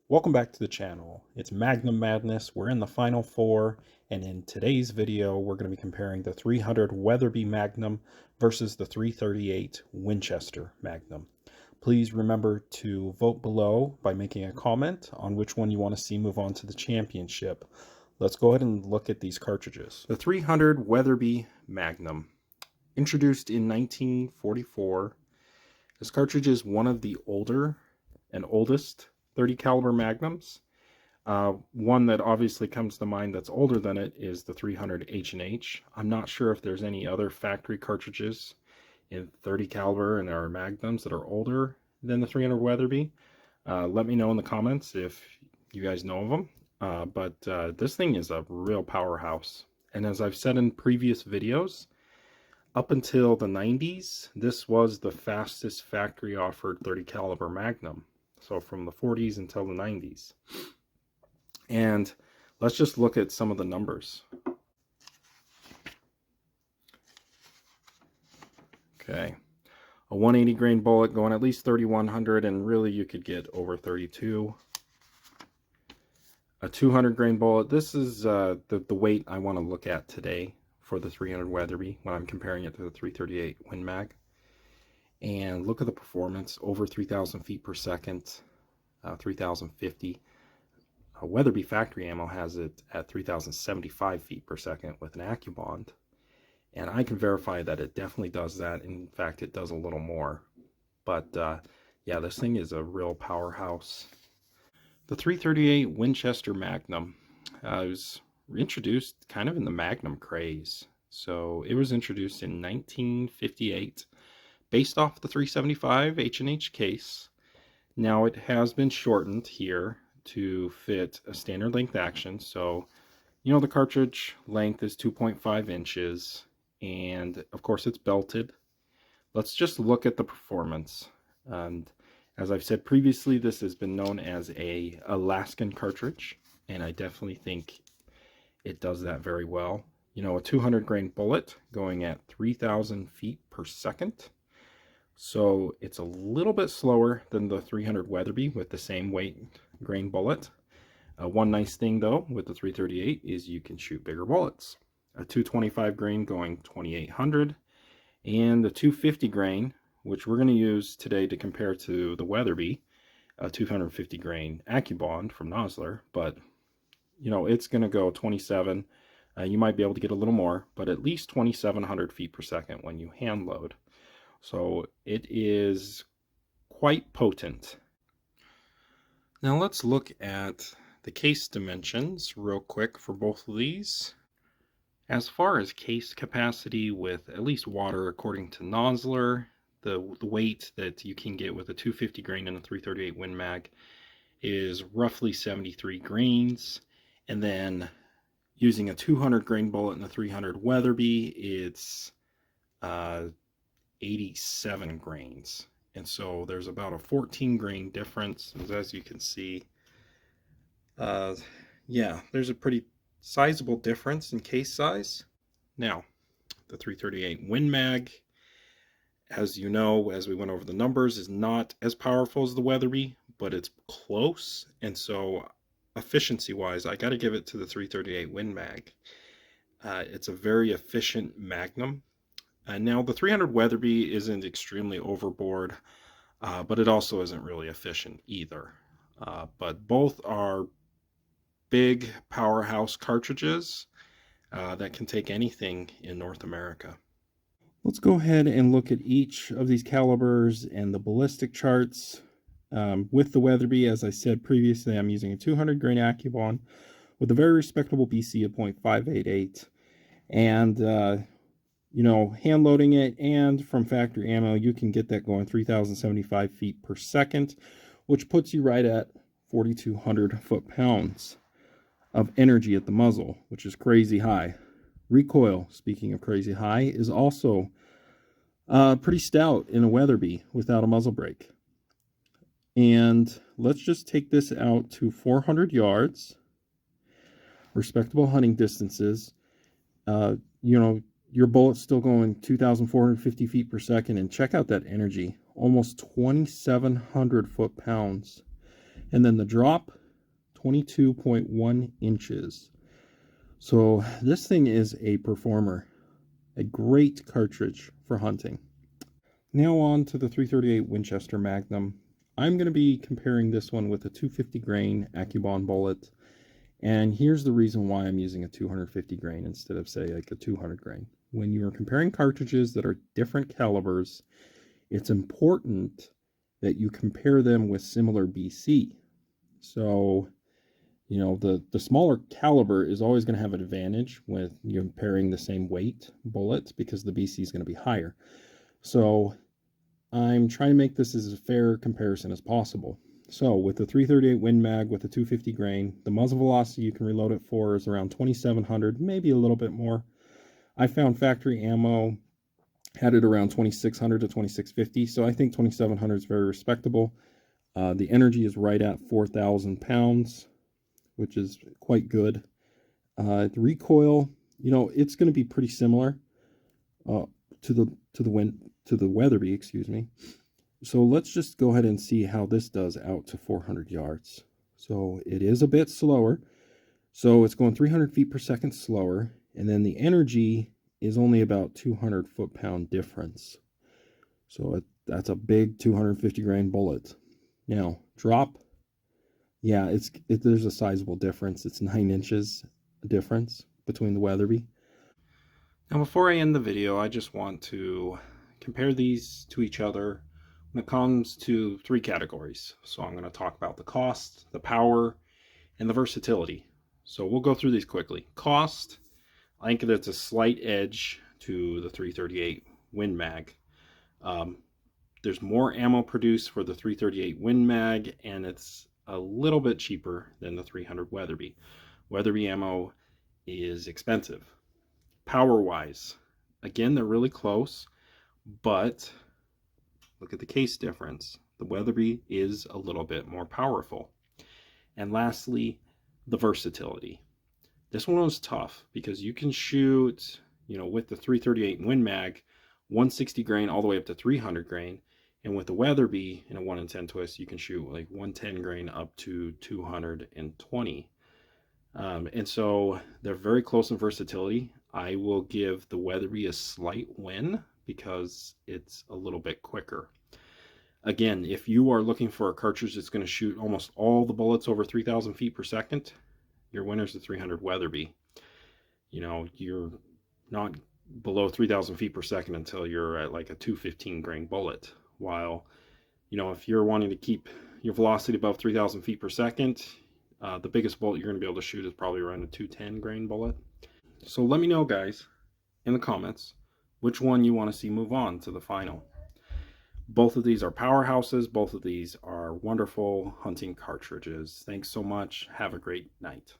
Welcome back to the channel. It's Magnum Madness. We're in the final four, and in today's video, we're going to be comparing the 300 Weatherby Magnum versus the 338 Winchester Magnum. Please remember to vote below by making a comment on which one you want to see move on to the championship. Let's go ahead and look at these cartridges. The 300 Weatherby Magnum, introduced in 1944. This cartridge is one of the older and oldest 30 caliber Magnums. One that obviously comes to mind that's older than it is the 300 H&H. I'm not sure if there's any other factory cartridges in 30 caliber and our Magnums that are older than the 300 Weatherby. Let me know in the comments if you guys know of them. But this thing is a real powerhouse. And as I've said in previous videos, up until the 90s, this was the fastest factory offered 30 caliber Magnum. So from the 40s until the 90s. And let's just look at some of the numbers. Okay, a 180 grain bullet going at least 3100, and really you could get over 32. A 200 grain bullet. This is the weight I want to look at today for the 300 Weatherby when I'm comparing it to the 338 Win Mag. And look at the performance, over 3,000 feet per second, 3,050. Weatherby factory ammo has it at 3,075 feet per second with an AccuBond. And I can verify that it definitely does that. In fact, it does a little more. But yeah, this thing is a real powerhouse. The 338 Winchester Magnum was introduced kind of in the Magnum craze. So it was introduced in 1958. Based off the 375 H&H case. Now it has been shortened here to fit a standard length action. So, you know, the cartridge length is 2.5 inches, and of course it's belted. Let's just look at the performance. And as I've said previously, this has been known as a Alaskan cartridge, and I definitely think it does that very well. You know, a 200 grain bullet going at 3,000 feet per second. So it's a little bit slower than the 300 Weatherby with the same weight grain bullet. One nice thing though with the 338 is you can shoot bigger bullets. A 225 grain going 2,800, and the 250 grain, which we're going to use today to compare to the Weatherby, a 250 grain AccuBond from Nosler, but you know, it's going to go 27. You might be able to get a little more, but at least 2,700 feet per second when you hand load. So it is quite potent. Now let's look at the case dimensions real quick for both of these. As far as case capacity with at least water, according to Nosler, the weight that you can get with a 250 grain and a 338 Win Mag is roughly 73 grains. And then using a 200 grain bullet and a 300 Weatherby, it's 87 grains. And so there's about a 14 grain difference, as you can see. Yeah, there's a pretty sizable difference in case size. Now, the 338 Win Mag, as you know, as we went over the numbers, is not as powerful as the Weatherby, but it's close. And so efficiency wise, I got to give it to the 338 Win Mag. It's a very efficient Magnum. Now the 300 Weatherby isn't extremely overboard, but it also isn't really efficient either. But both are big powerhouse cartridges that can take anything in North America. Let's go ahead and look at each of these calibers and the ballistic charts. With the Weatherby, as I said previously, I'm using a 200 grain AccuBond with a very respectable BC of 0.588. And you know, hand loading it and from factory ammo, you can get that going 3,075 feet per second, which puts you right at 4,200 foot-pounds of energy at the muzzle, which is crazy high. Recoil, speaking of crazy high, is also pretty stout in a Weatherby without a muzzle brake. And let's just take this out to 400 yards, respectable hunting distances. You know, your bullet's still going 2,450 feet per second, and check out that energy, almost 2,700 foot-pounds. And then the drop, 22.1 inches. So this thing is a performer, a great cartridge for hunting. Now on to the 338 Winchester Magnum. I'm going to be comparing this one with a 250 grain AccuBond bullet. And here's the reason why I'm using a 250 grain instead of, say, like a 200 grain. When you're comparing cartridges that are different calibers, it's important that you compare them with similar BC. So, you know, the smaller caliber is always going to have an advantage with you comparing the same weight bullets because the BC is going to be higher. So I'm trying to make this as a fair comparison as possible. So with the 338 Win Mag with the 250 grain, the muzzle velocity you can reload it for is around 2,700, maybe a little bit more. I found factory ammo had it around 2,600 to 2,650, so I think 2,700 is very respectable. The energy is right at 4,000 pounds, which is quite good. The recoil, you know, it's going to be pretty similar to the Weatherby, excuse me. So let's just go ahead and see how this does out to 400 yards. So it is a bit slower. So it's going 300 feet per second slower, and then the energy is only about 200 foot-pound difference. So that's a big 250 grain bullet. Now, drop. Yeah, there's a sizable difference. It's 9 inches difference between the Weatherby. Now, before I end the video, I just want to compare these to each other when it comes to 3 categories. So I'm going to talk about the cost, the power, and the versatility. So we'll go through these quickly. Cost, I think that's a slight edge to the 338 Win Mag. There's more ammo produced for the 338 Win Mag, and it's a little bit cheaper than the 300 Weatherby. Weatherby ammo is expensive. Power-wise, again, they're really close, but look at the case difference. The Weatherby is a little bit more powerful. And lastly, the versatility. This one was tough because you can shoot, you know, with the 338 Win Mag, 160 grain all the way up to 300 grain. And with the Weatherby in a 1 in 10 twist, you can shoot like 110 grain up to 220. And so they're very close in versatility. I will give the Weatherby a slight win because it's a little bit quicker. Again, if you are looking for a cartridge that's going to shoot almost all the bullets over 3,000 feet per second, your winner's the 300 Weatherby. You know, you're not below 3,000 feet per second until you're at like a 215 grain bullet. While, you know, if you're wanting to keep your velocity above 3,000 feet per second, the biggest bullet you're going to be able to shoot is probably around a 210 grain bullet. So let me know, guys, in the comments, which one you want to see move on to the final. Both of these are powerhouses. Both of these are wonderful hunting cartridges. Thanks so much. Have a great night.